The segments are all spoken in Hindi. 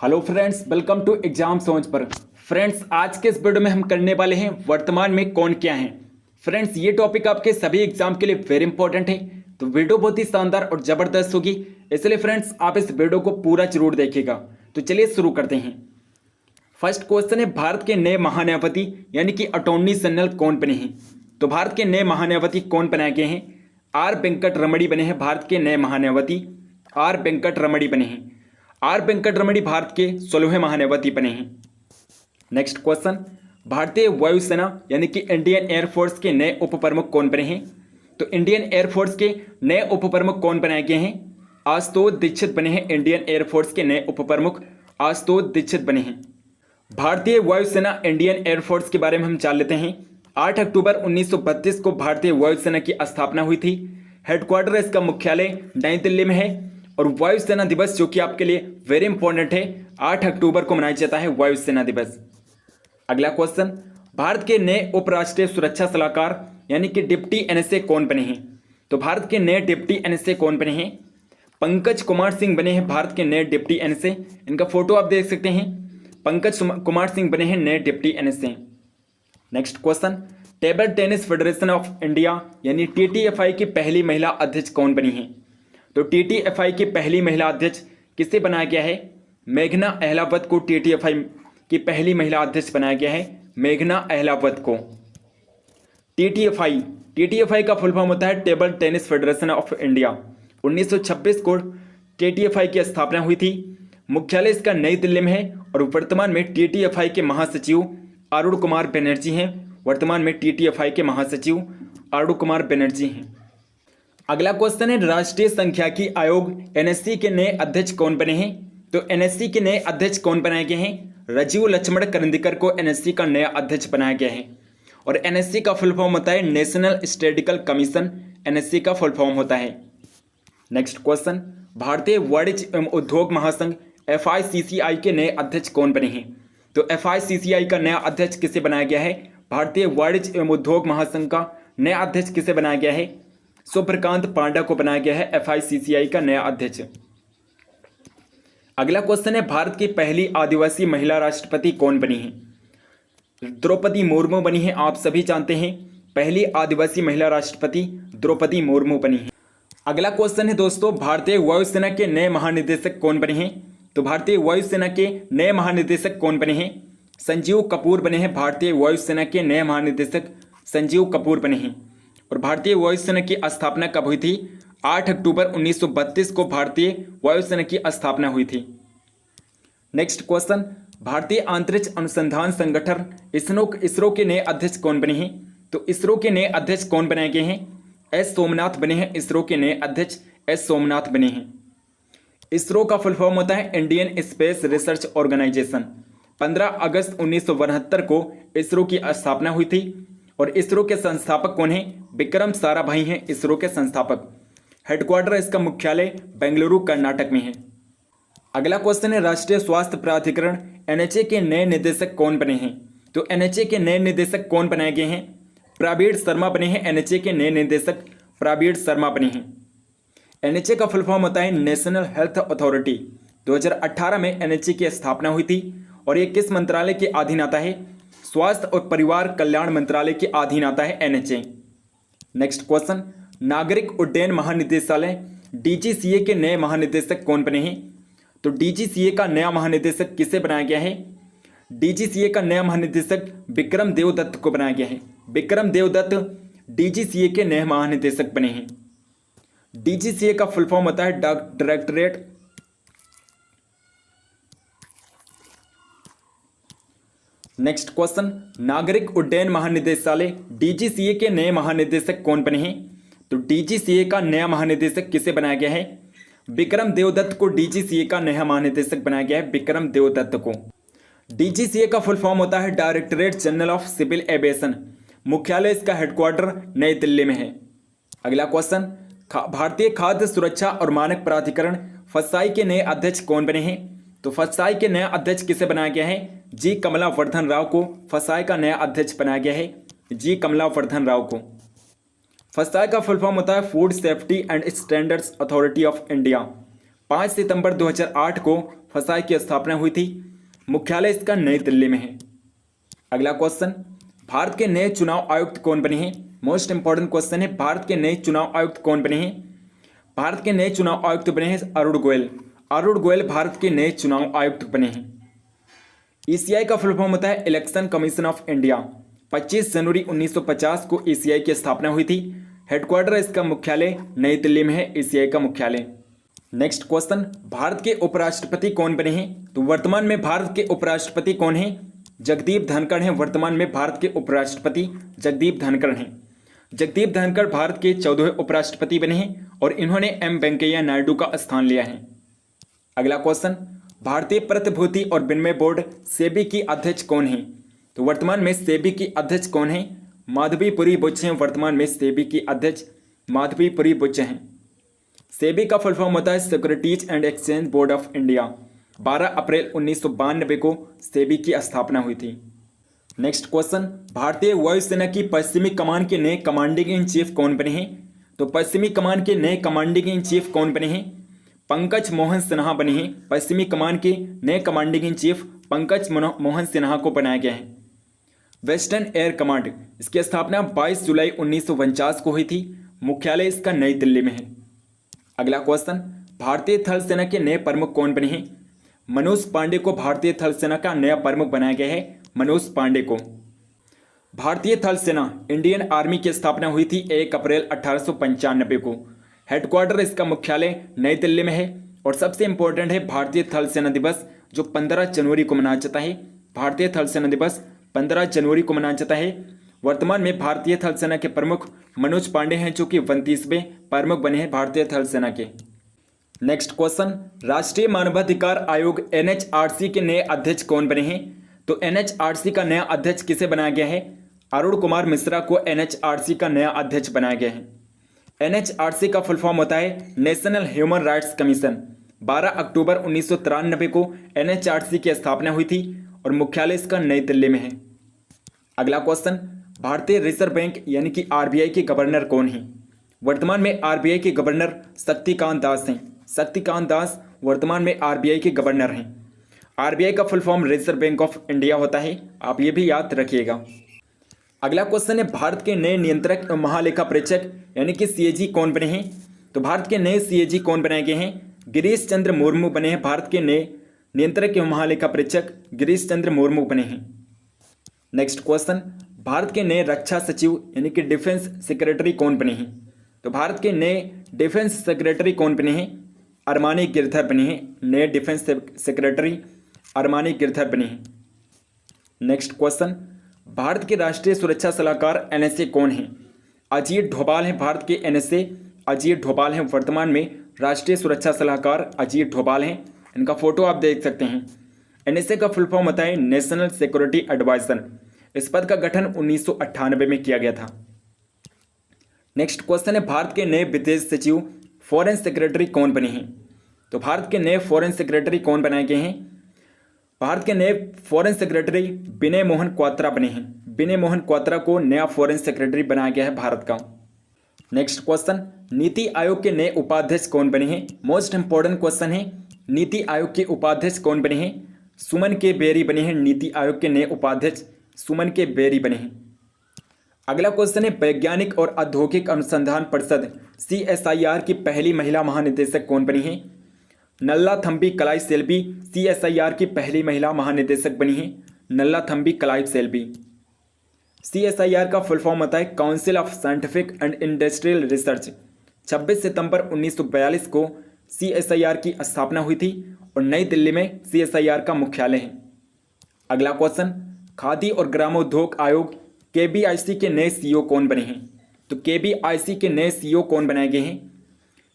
Hello friends, welcome to exam समझ पर। फ्रेंड्स, आज के इस वीडियो में हम करने वाले हैं वर्तमान में कौन क्या है। फ्रेंड्स, ये टॉपिक आपके सभी एग्जाम के लिए वेरी इंपॉर्टेंट है, तो वीडियो बहुत ही शानदार और जबरदस्त होगी। इसलिए फ्रेंड्स, आप इस वीडियो को पूरा जरूर देखिएगा। तो चलिए शुरू करते हैं। फर्स्ट क्वेश्चन है, भारत के नए महान्यायपति यानी कि अटॉर्नी जनरल कौन बने हैं। तो भारत के नए महान्यायपति कौन बनाए गए हैं? आर वेंकट रमणी बने हैं भारत के नए महान्यायपति। आर वेंकट रमणी बने हैं। आर वेंकट रमणी भारत के 16वें महान्यायपति बने हैं। नेक्स्ट क्वेश्चन, भारतीय वायुसेना यानी कि इंडियन एयरफोर्स के नए उप प्रमुख कौन बने हैं। तो इंडियन एयरफोर्स के नए उप प्रमुख कौन बनाए गए हैं? आशुतोष दीक्षित बने हैं। इंडियन एयरफोर्स के नए उप प्रमुख आशुतोष दीक्षित बने हैं। भारतीय वायुसेना इंडियन एयरफोर्स के बारे में हम जान लेते हैं। 8 अक्टूबर 1932 को भारतीय वायुसेना की स्थापना हुई थी। हेडक्वार्टर इसका मुख्यालय नई दिल्ली में है। और वायुसेना दिवस जो कि आपके लिए वेरी इंपॉर्टेंट है, 8 अक्टूबर को मनाया जाता है वायुसेना दिवस। अगला क्वेश्चन, भारत के नए उपराष्ट्रीय सुरक्षा सलाहकार यानी कि डिप्टी एनएसए कौन बने हैं। तो भारत के नए डिप्टी एनएसए कौन बने हैं? पंकज कुमार सिंह बने हैं भारत के नए डिप्टी एनएसए। इनका फोटो आप देख सकते हैं। पंकज कुमार सिंह बने हैं नए deputy NSA. Next question, table tennis federation of India यानी टीटीएफआई की पहली महिला अध्यक्ष कौन बनी है। तो टीटीएफआई की पहली महिला अध्यक्ष किसे बनाया गया है? मेघना अहलावत को टीटीएफआई की पहली महिला अध्यक्ष बनाया गया है। मेघना अहलावत को। टीटीएफआई का फुल फॉर्म होता है table tennis federation of India. 1926 को टीटीएफआई की स्थापना हुई थी। मुख्यालय इसका नई दिल्ली में है। और वर्तमान में टीटीएफआई के महासचिव अरुण कुमार बनर्जी हैं। वर्तमान में टीटीएफआई के महासचिव अरुण कुमार बनर्जी हैं। अगला क्वेश्चन है, राष्ट्रीय सांख्यिकी आयोग एनएससी के नए अध्यक्ष कौन बने हैं। तो एनएससी के नए अध्यक्ष कौन बनाए गए हैं? राजीव लक्ष्मण करंदीकर को एनएससी का नया अध्यक्ष बनाया गया है। और एनएससी का फुल फॉर्म होता है नेशनल स्टैटिस्टिकल कमीशन। एनएससी का फुल फॉर्म होता है। नेक्स्ट क्वेश्चन, भारतीय वाणिज्य एवं उद्योग महासंघ एफआईसीसीआई के नए अध्यक्ष कौन बने हैं। तो एफआईसीसीआई का नया अध्यक्ष किसे बनाया गया है? भारतीय वाणिज्य एवं उद्योग महासंघ का नया अध्यक्ष किसे बनाया गया है? सुप्रकांत पांडा को बनाया गया है एफआईसीसीआई का नया अध्यक्ष। अगला क्वेश्चन है, भारत की पहली आदिवासी महिला राष्ट्रपति कौन बनी है। द्रौपदी मुर्मू बनी है। आप सभी जानते हैं पहली आदिवासी महिला राष्ट्रपति द्रौपदी मुर्मू बनी है। अगला क्वेश्चन है दोस्तों, भारतीय वायुसेना के नए महानिदेशक कौन बने हैं। तो भारतीय वायुसेना के नए महानिदेशक कौन बने हैं? संजीव कपूर बने हैं। भारतीय वायुसेना के नए महानिदेशक संजीव कपूर बने हैं। और भारतीय वायुसेना की स्थापना कब हुई थी? 8 अक्टूबर 1932 को भारतीय वायुसेना की स्थापना हुई थी। नेक्स्ट क्वेश्चन, भारतीय अंतरिक्ष अनुसंधान संगठन इसरो के नए अध्यक्ष कौन बने हैं। तो इसरो के नए अध्यक्ष कौन बनाए गए हैं? एस सोमनाथ बने हैं। इसरो के नए अध्यक्ष एस सोमनाथ बने हैं। इसरो का फुल फॉर्म होता है इंडियन स्पेस रिसर्च ऑर्गेनाइजेशन। 15 अगस्त 1972 को इसरो की स्थापना हुई थी। और इसरो के संस्थापक कौन हैं? विक्रम साराभाई हैं इसरो के संस्थापक। हेडक्वार्टर इसका मुख्यालय बेंगलुरु कर्नाटक में है। अगला क्वेश्चन है, राष्ट्रीय स्वास्थ्य प्राधिकरण एनएचए के नए निदेशक कौन बने हैं। तो एनएचए के नए निदेशक कौन बनाए गए हैं? प्रवीण शर्मा बने हैं। एनएचए के नए निदेशक प्रवीण शर्मा बने हैं। एनएचए का फुल फॉर्म होता है नेशनल हेल्थ अथॉरिटी। 2018 में एनएचए की स्थापना हुई थी। और ये किस मंत्रालय के अधीन आता है? स्वास्थ्य और परिवार कल्याण मंत्रालय के अधीन आता है एनएचए। नेक्स्ट क्वेश्चन, नागरिक उड्डयन महानिदेशालय डीजीसीए के नए महानिदेशक कौन बने हैं। तो डीजीसीए का नया महानिदेशक किसे बनाया गया है? डीजीसीए का नया महानिदेशक विक्रम देवदत्त को बनाया गया है। विक्रम देवदत्त डीजीसीए के नए महानिदेशक बने हैं। डीजीसीए का फुल फॉर्म होता है डायरेक्टरेट। नेक्स्ट क्वेश्चन, नागरिक उड्डयन महानिदेशालय डीजीसीए के नए महानिदेशक कौन बने हैं। तो डीजीसीए का नया महानिदेशक किसे बनाया गया है? विक्रम देवदत्त को डीजीसीए का नया महानिदेशक बनाया गया है। विक्रम देवदत्त को। डीजीसीए का फुल फॉर्म होता है directorate general of civil aviation. मुख्यालय इसका हेडक्वार्टर नई दिल्ली में है। अगला क्वेश्चन, भारतीय खाद्य सुरक्षा और मानक प्राधिकरण फसाई के नए अध्यक्ष कौन बने हैं। तो फसाई के नया अध्यक्ष किसे बनाया गया है? जी कमलावर्धन राव को फसाई का नया अध्यक्ष बनाया गया है। जी कमलावर्धन राव को। फसाई का फुल फॉर्म होता है food safety and standards authority of India. 5 सितंबर 2008 को फसाई की स्थापना हुई थी? मुख्यालय इसका नई दिल्ली में है। अगला क्वेश्चन, भारत के नए चुनाव आयुक्त कौन बने हैं? मोस्ट इंपॉर्टेंट क्वेश्चन है, भारत के नए चुनाव आयुक्त कौन बने हैं? भारत के नए चुनाव आयुक्त बने हैं अरुण गोयल। अरुण गोयल भारत के नए चुनाव आयुक्त बने हैं। ईसीआई का फुल फॉर्म होता है इलेक्शन कमीशन ऑफ इंडिया। 25 जनवरी 1950 को ईसीआई की स्थापना हुई थी। हेडक्वार्टर इसका मुख्यालय नई दिल्ली में है, ईसीआई का मुख्यालय। नेक्स्ट क्वेश्चन, भारत के उपराष्ट्रपति कौन बने हैं? तो वर्तमान में भारत के उपराष्ट्रपति कौन हैं? जगदीप धनखड़ हैं। वर्तमान में भारत के उपराष्ट्रपति जगदीप धनखड़ हैं। जगदीप धनखड़ भारत के 14वें उपराष्ट्रपति बने हैं और इन्होंने एम वेंकैया नायडू का स्थान लिया है। अगला क्वेश्चन, भारतीय प्रतिभूति और विनिमय बोर्ड सेबी की अध्यक्ष कौन है? तो वर्तमान में सेबी की अध्यक्ष कौन है? माधवीपुरी बुच हैं। वर्तमान में सेबी की अध्यक्ष माधवीपुरी बुच हैं। सेबी का फुल फॉर्म होता है securities and exchange board of India. 12 अप्रैल 1992 को सेबी की स्थापना हुई थी। नेक्स्ट क्वेश्चन, भारतीय वायुसेना की पश्चिमी कमान के नए कमांडिंग इन चीफ कौन बने हैं? तो पश्चिमी कमान के नए कमांडिंग इन चीफ कौन बने हैं? पंकज मोहन सिन्हा बने हैं। पश्चिमी कमान के नए commanding in chief Pankaj Mohan Sinha को बनाया गया है। वेस्टर्न एयर कमांड, इसकी स्थापना 22 जुलाई 1949 को हुई थी। मुख्यालय इसका नई दिल्ली में है। अगला क्वेश्चन, भारतीय थल सेना के नए प्रमुख कौन बने हैं? मनोज पांडे को भारतीय थल सेना का नया प्रमुख बनाया गया है। मनोज पांडे को। भारतीय थल सेना इंडियन आर्मी की स्थापना हुई थी 1 अप्रैल 1895 को। हेडक्वार्टर इसका मुख्यालय नई दिल्ली में है। और सबसे इंपॉर्टेंट है भारतीय थल सेना दिवस, जो 15 जनवरी को मनाया जाता है। भारतीय थल सेना दिवस 15 जनवरी को मनाया जाता है। वर्तमान में भारतीय थल सेना के प्रमुख मनोज पांडे हैं, जो कि 29वें प्रमुख बने हैं भारतीय थल सेना के। नेक्स्ट क्वेश्चन, राष्ट्रीय मानवाधिकार आयोग एनएचआरसी के नए अध्यक्ष कौन बने हैं? तो एनएचआरसी का नया अध्यक्ष किसे बनाया गया है? अरुण कुमार मिश्रा को एनएचआरसी का नया अध्यक्ष बनाया गया है। एनएचआरसी का फुल फॉर्म होता है नेशनल ह्यूमन राइट्स कमीशन। 12 अक्टूबर 1993 को एनएचआरसी की स्थापना हुई थी और मुख्यालय इसका नई दिल्ली में है। अगला क्वेश्चन, भारतीय रिजर्व बैंक यानी कि आरबीआई के गवर्नर कौन है? वर्तमान में आरबीआई के गवर्नर शक्तिकांत दास हैं। शक्तिकांत दास वर्तमान में आरबीआई के गवर्नर हैं। आरबीआई का full form reserve bank of India होता है, आप ये भी याद रखिएगा। अगला क्वेश्चन है, भारत के नए नियंत्रक महालेखा परीक्षक यानी कि सीएजी कौन बने हैं? तो भारत के नए सीएजी कौन बनाए गए हैं? गिरीश चंद्र मुर्मू बने हैं। भारत के नए नियंत्रक महालेखा परीक्षक गिरीश चंद्र मुर्मू बने हैं। नेक्स्ट क्वेश्चन, भारत के नए रक्षा सचिव यानी कि डिफेंस सेक्रेटरी कौन बने हैं? तो भारत के नए डिफेंस सेक्रेटरी कौन बने हैं? अरमानी गिरधर बने हैं। नए डिफेंस सेक्रेटरी अरमानी गिरधर बने हैं। नेक्स्ट क्वेश्चन, भारत के राष्ट्रीय सुरक्षा सलाहकार एनएसए कौन हैं? अजीत डोभाल हैं। भारत के एनएसए अजीत डोभाल हैं। वर्तमान में राष्ट्रीय सुरक्षा सलाहकार अजीत डोभाल हैं। इनका फोटो आप देख सकते हैं। एनएसए का फुल फॉर्म होता है नेशनल सिक्योरिटी एडवाइजर। इस पद का गठन 1998 में किया गया था। नेक्स्ट क्वेश्चन है, भारत के नए विदेश सचिव फॉरेन सेक्रेटरी कौन बने हैं? तो भारत के नए फॉरेन सेक्रेटरी कौन बनाए गए हैं? भारत के नए फॉरेन सेक्रेटरी विनय मोहन क्वात्रा बने हैं। विनय मोहन क्वात्रा को नया फॉरेन सेक्रेटरी बनाया गया है भारत का। नेक्स्ट क्वेश्चन, नीति आयोग के नए उपाध्यक्ष कौन बने हैं? मोस्ट इंपॉर्टेंट क्वेश्चन है, नीति आयोग के उपाध्यक्ष कौन बने हैं? सुमन के बेरी बने हैं। नीति आयोग के नए उपाध्यक्ष सुमन के बेरी बने हैं। अगला क्वेश्चन है, वैज्ञानिक और औद्योगिक अनुसंधान परिषद सीएसआईआर की पहली महिला महानिदेशक कौन बनी है? नल्लाथम्बी कलाई सेल्वी सीएसआईआर की पहली महिला महानिदेशक बनी है। नल्लाथम्बी कलाई सेल्वी। सीएसआईआर का फुल फॉर्म होता है council of scientific and industrial research. 26 सितंबर 1942 को सीएसआईआर की स्थापना हुई थी और नई दिल्ली में सीएसआईआर का मुख्यालय है। अगला क्वेश्चन, खादी और ग्रामोद्योग आयोग केबीआईसी के नए सीईओ कौन बने हैं? तो केबीआईसी के नए सीईओ कौन बनाए गए हैं?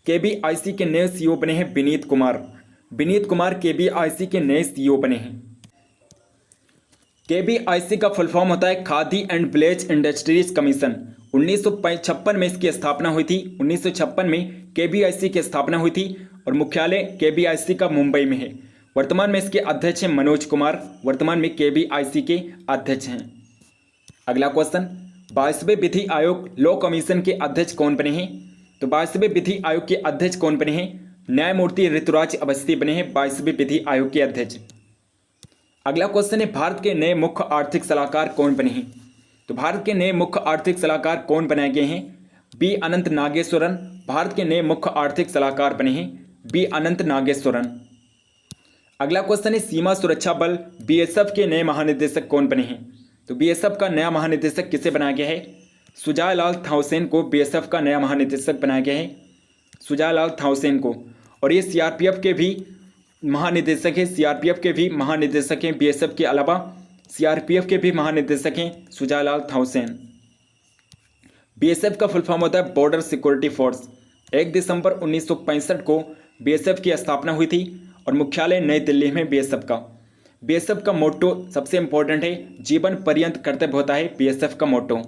केबीआईसी के नए सीईओ बने हैं विनीत कुमार। विनीत कुमार केबीआईसी के नए सीईओ बने हैं। केबीआईसी का फुल फॉर्म होता है khadi and village industries commission. 1956 में इसकी स्थापना हुई थी। 1956 में केबीआईसी की स्थापना हुई थी और मुख्यालय केबीआईसी का मुंबई में है। वर्तमान में इसके अध्यक्ष हैं मनोज कुमार। वर्तमान में केबीआईसी के अध्यक्ष हैं। अगला क्वेश्चन, 22वें विधि आयोग लॉ कमीशन के अध्यक्ष कौन बने हैं? तो 22वें विधि आयोग के अध्यक्ष कौन बने हैं? न्यायमूर्ति ऋतुराज अवस्थी बने हैं 22वें विधि आयोग के अध्यक्ष। अगला क्वेश्चन है, भारत के नए मुख्य आर्थिक सलाहकार कौन बने हैं? तो भारत के नए मुख्य आर्थिक सलाहकार कौन बनाए गए हैं? बी अनंत नागेश्वरन भारत के नए मुख्य आर्थिक सलाहकार बने हैं, बी अनंत नागेश्वरन। अगला क्वेश्चन है, सीमा सुरक्षा बल बीएसएफ के नए महानिदेशक कौन बने हैं? तो बीएसएफ का नया महानिदेशक किसे बनाया गया है? सुजालाल थाउसेन को बीएसएफ का नया महानिदेशक बनाया गया है, सुजालाल थाउसेन को। और ये सीआरपीएफ के भी महानिदेशक हैं, सीआरपीएफ के भी महानिदेशक हैं, बीएसएफ के अलावा सीआरपीएफ के भी महानिदेशक हैं सुजालाल थाउसेन। बीएसएफ का फुल फॉर्म होता है बॉर्डर सिक्योरिटी फोर्स। 1 दिसंबर 1965 को बीएसएफ की स्थापना हुई थी और मुख्यालय नई दिल्ली में बीएसएफ का मोटो सबसे इंपॉर्टेंट है, जीवन पर्यंत कर्तव्य होता है बीएसएफ का मोटो।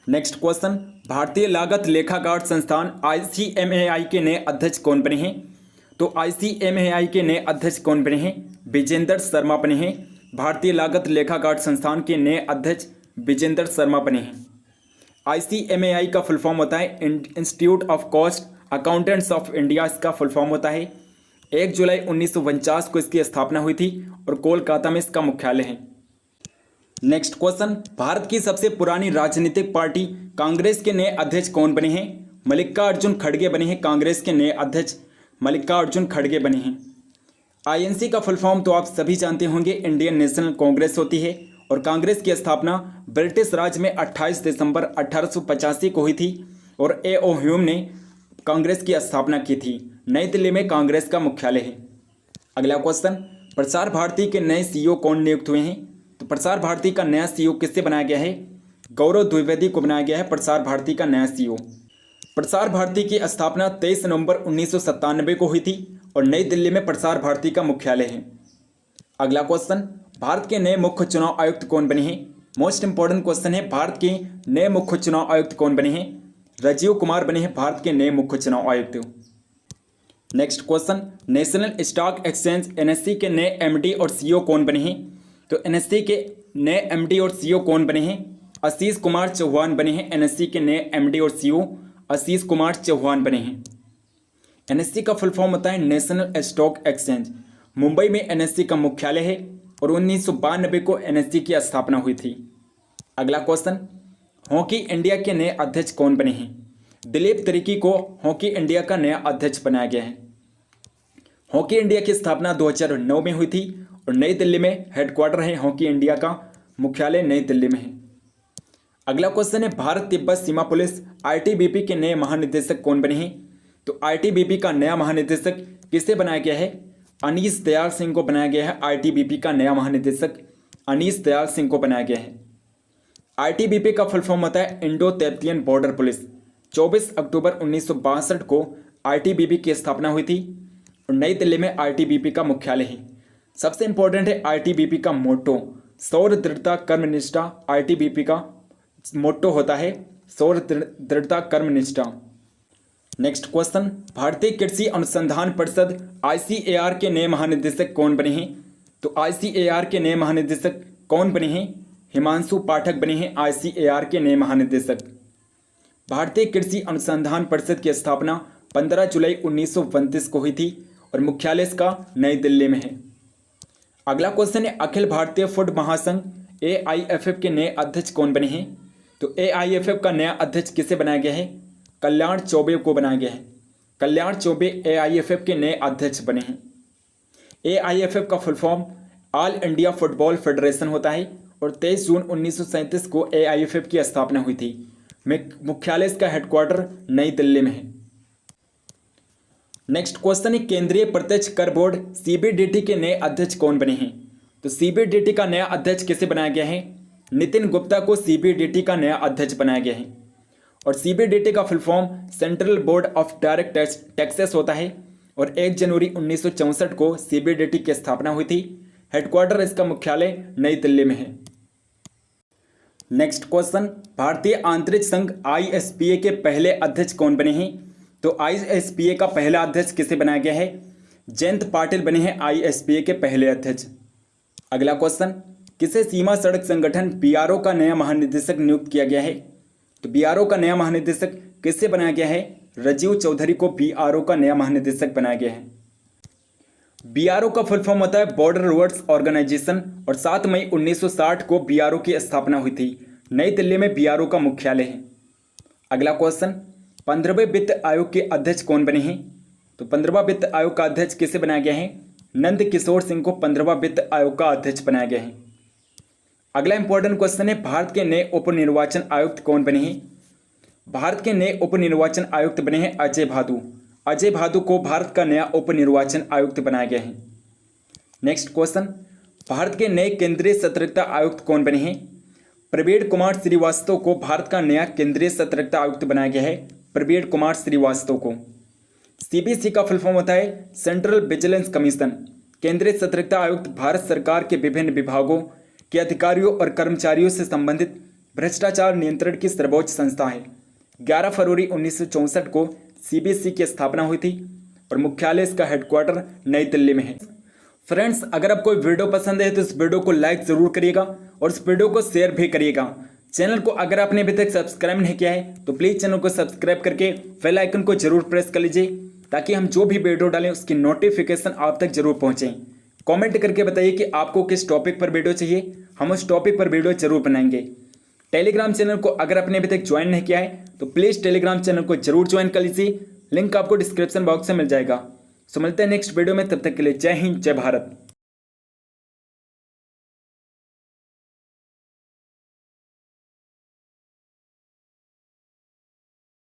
नेक्स्ट क्वेश्चन, भारतीय लागत लेखाकार संस्थान आईसीएमएआई के नए अध्यक्ष कौन बने हैं? तो आईसीएमएआई के नए अध्यक्ष कौन बने हैं? विजेंद्र शर्मा बने हैं। भारतीय लागत लेखाकार संस्थान के नए अध्यक्ष विजेंद्र शर्मा बने हैं। आईसीएमएआई का फुल फॉर्म होता है institute of cost accountants of India, इसका फुल फॉर्म होता है। 1 जुलाई 1949 को इसकी स्थापना हुई थी और कोलकाता में इसका मुख्यालय है। नेक्स्ट क्वेश्चन, भारत की सबसे पुरानी राजनीतिक पार्टी कांग्रेस के नए अध्यक्ष कौन बने हैं? मल्लिकार्जुन खड़गे बने हैं। कांग्रेस के नए अध्यक्ष मल्लिकार्जुन खड़गे बने हैं। आईएनसी का फुल फॉर्म तो आप सभी जानते होंगे, इंडियन नेशनल कांग्रेस होती है और कांग्रेस की स्थापना ब्रिटिश राज में 28 दिसंबर 1885 को हुई थी और ए.ओ. ह्यूम ने कांग्रेस की स्थापना की थी। नई दिल्ली में कांग्रेस का मुख्यालय है। अगला क्वेश्चन, प्रसार भारती के नए सीईओ कौन नियुक्त हुए हैं? तो प्रसार भारती का नया सीईओ किससे बनाया गया है? गौरव द्विवेदी को बनाया गया है प्रसार भारती का नया सीईओ। प्रसार भारती की स्थापना 23 नवंबर 1997 को हुई थी और नई दिल्ली में प्रसार भारती का मुख्यालय है। अगला क्वेश्चन, भारत के नए मुख्य चुनाव आयुक्त कौन बने हैं? मोस्ट इंपॉर्टेंट क्वेश्चन है, भारत के नए मुख्य चुनाव आयुक्त कौन बने हैं? राजीव कुमार बने हैं भारत के नए मुख्य चुनाव आयुक्त। Next question, national stock exchange NSC के नए एमडी और सीईओ कौन बने हैं? तो एनएससी के नए एमडी और सीईओ कौन बने हैं? आशीष कुमार चौहान बने हैं। एनएससी के नए एमडी और सीईओ आशीष कुमार चौहान बने हैं। एनएससी का फुल फॉर्म होता है नेशनल स्टॉक एक्सचेंज। मुंबई में एनएससी का मुख्यालय है और 1992 को एनएससी की स्थापना हुई थी। अगला क्वेश्चन, हॉकी इंडिया के नए अध्यक्ष कौन बने हैं? दिलीप तिर्की को हॉकी इंडिया का नया अध्यक्ष बनाया गया है। हॉकी इंडिया की स्थापना 2009 में हुई थी और नई दिल्ली में हेडक्वार्टर है हॉकी इंडिया का, मुख्यालय नई दिल्ली में है। अगला क्वेश्चन है, भारत तिब्बत सीमा पुलिस आईटीबीपी के नए महानिदेशक कौन बने हैं? तो आईटीबीपी का नया महानिदेशक किसे बनाया गया है? अनीश दयाल सिंह को बनाया गया है। आईटीबीपी का नया महानिदेशक अनीश दयाल सिंह को बनाया गया है। आईटीबीपी का फुल फॉर्म होता है इंडो तिब्बतियन बॉर्डर पुलिस। 24 अक्टूबर 1962 को आईटीबीपी की स्थापना हुई थी और नई दिल्ली में आईटीबीपी का मुख्यालय है। सबसे इंपॉर्टेंट है आईटीबीपी का मोटो शौर्य दृढ़ता कर्मनिष्ठा। आईटीबीपी का मोटो होता है शौर्य दृढ़ता कर्मनिष्ठा। नेक्स्ट क्वेश्चन, भारतीय कृषि अनुसंधान परिषद आईसीएआर के नए महानिदेशक कौन बने हैं? तो आईसीएआर के नए महानिदेशक कौन बने हैं? हिमांशु पाठक बने हैं आईसीएआर के नए महानिदेशक। भारतीय कृषि अनुसंधान परिषद की स्थापना 15 जुलाई 1929 को हुई थी और मुख्यालय इसका नई दिल्ली में है। अगला क्वेश्चन है, अखिल भारतीय फूड महासंघ एआईएफएफ के नए अध्यक्ष कौन बने हैं? तो एआईएफएफ का नया अध्यक्ष किसे बनाया गया है? कल्याण चौबे को बनाया गया है। कल्याण चौबे एआईएफएफ के नए अध्यक्ष बने हैं। एआईएफएफ का full form all India football federation होता है और 23 जून 1937 को एआईएफएफ की स्थापना हुई थी। मुख्यालय इसका हेडक्वार्टर नई दिल्ली में है। नेक्स्ट क्वेश्चन है, केंद्रीय प्रत्यक्ष कर बोर्ड सीबीडीटी के नए अध्यक्ष कौन बने हैं? तो सीबीडीटी का नया अध्यक्ष किसे बनाया गया है? नितिन गुप्ता को सीबीडीटी का नया अध्यक्ष बनाया गया है। और सीबीडीटी का full form central board of direct taxes होता है और 1 जनवरी 1964 को सीबीडीटी की स्थापना हुई थी। हेडक्वार्टर इसका मुख्यालय नई दिल्ली में है। नेक्स्ट क्वेश्चन, भारतीय आंतरिक संघ आईएसपीए के पहले अध्यक्ष कौन बने हैं? तो आईएसपीए का पहला अध्यक्ष किसे बनाया गया है? जयंत पाटिल बने हैं आईएसपीए के पहले अध्यक्ष। अगला क्वेश्चन, किसे सीमा सड़क संगठन बीआरओ का नया महानिदेशक नियुक्त किया गया है? तो बीआरओ का नया महानिदेशक किससे बनाया गया है? राजीव चौधरी को बीआरओ का नया महानिदेशक बनाया गया है। बीआरओ का फुल फॉर्म होता है बॉर्डर रोड्स ऑर्गेनाइजेशन और 7 मई 1960 को बीआरओ की स्थापना हुई थी। नई दिल्ली में बीआरओ का मुख्यालय है। अगला क्वेश्चन, 15वें वित्त आयोग के अध्यक्ष कौन बने हैं? तो 15वां वित्त आयोग का अध्यक्ष किसे बनाया गया है? नंद किशोर सिंह को 15वां वित्त आयोग का अध्यक्ष बनाया गया है। अगला इंपॉर्टेंट क्वेश्चन है, भारत के नए उप निर्वाचन आयुक्त कौन बने हैं? भारत के नए उप निर्वाचन आयुक्त बने हैं अजय भादु। अजय भादु को भारत का नया उप निर्वाचन आयुक्त बनाया गया है। नेक्स्ट क्वेश्चन, भारत के नए केंद्रीय सतर्कता आयुक्त कौन बने हैं? प्रवीण कुमार श्रीवास्तव को भारत का नया केंद्रीय सतर्कता आयुक्त बनाया गया है। प्रवीण कुमार श्रीवास्तव को। सीबीसी का फुल फॉर्म होता है सेंट्रल विजिलेंस कमीशन। केंद्रीय सतर्कता आयुक्त भारत सरकार के विभिन्न विभागों के अधिकारियों और कर्मचारियों से संबंधित भ्रष्टाचार नियंत्रण की सर्वोच्च संस्था है। 11 फरवरी 1964 को सीबीसी की स्थापना हुई थी और मुख्यालय इसका हेडक्वार्टर नई दिल्ली में है। फ्रेंड्स, अगर आपको वीडियो पसंद है तो इस वीडियो को लाइक ज़रूर करिएगा और इस वीडियो को शेयर भी करिएगा। चैनल को अगर आपने अभी तक सब्सक्राइब नहीं किया है तो प्लीज़ चैनल को सब्सक्राइब करके बेल आइकन को जरूर प्रेस कर लीजिए ताकि हम जो भी वीडियो डालें उसकी नोटिफिकेशन आप तक जरूर पहुँचें। कमेंट करके बताइए कि आपको किस टॉपिक पर वीडियो चाहिए, हम उस टॉपिक पर वीडियो जरूर बनाएंगे। टेलीग्राम चैनल को अगर आपने अभी तक ज्वाइन नहीं किया है तो प्लीज़ टेलीग्राम चैनल को जरूर ज्वाइन कर लीजिए। लिंक आपको डिस्क्रिप्शन बॉक्स में मिल जाएगा। सो मिलते हैं नेक्स्ट वीडियो में, तब तक के लिए जय हिंद जय भारत।